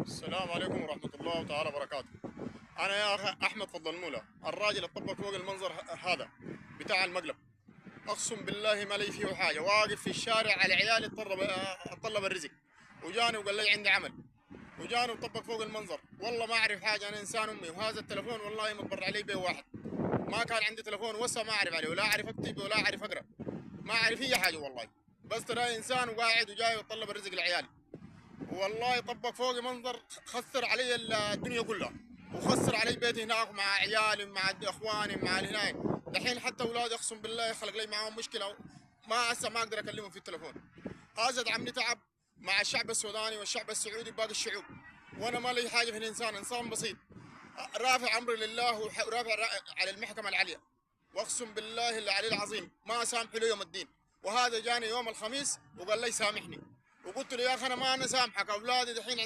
السلام عليكم ورحمة الله تعالى وبركاته. أنا يا أخي أحمد فضل المولى، الراجل الطبق فوق المنظر هذا بتاع المقلب. أقسم بالله ما لي فيه حاجة، واقف في الشارع على عيالي اتطلب الرزق، وجاني وقال لي عندي عمل، وجاني وطبق فوق المنظر. والله ما أعرف حاجة، أنا إنسان أمي، وهذا التلفون والله متبرع علي به واحد. ما كان عندي تلفون وسا ما أعرف عليه، ولا أعرف أكتب ولا أعرف أقرأ، ما أعرف أي حاجة والله. بس ترى إنسان وقاعد وجاي ويطلب الرزق لعيالي. والله طبق فوقي منظر، خسر علي الدنيا كلها، وخسر علي بيتي هناك مع عيالي مع اخواني مع هناك. دحين حتى اولادي اقسم بالله خلق لي معاهم مشكله، ما هسه ما اقدر اكلمهم في التليفون. هذا عملي تعب مع الشعب السوداني والشعب السعودي وباقي الشعوب، وانا ما لي حاجه في الانسان، انسان بسيط رافع امري لله ورافع على المحكمه العليا. واقسم بالله العلي العظيم ما سامحه له يوم الدين. وهذا جاني يوم الخميس وقال لي سامحني، وقلت له يا اخي انا ما انا سامحك، اولادي دحين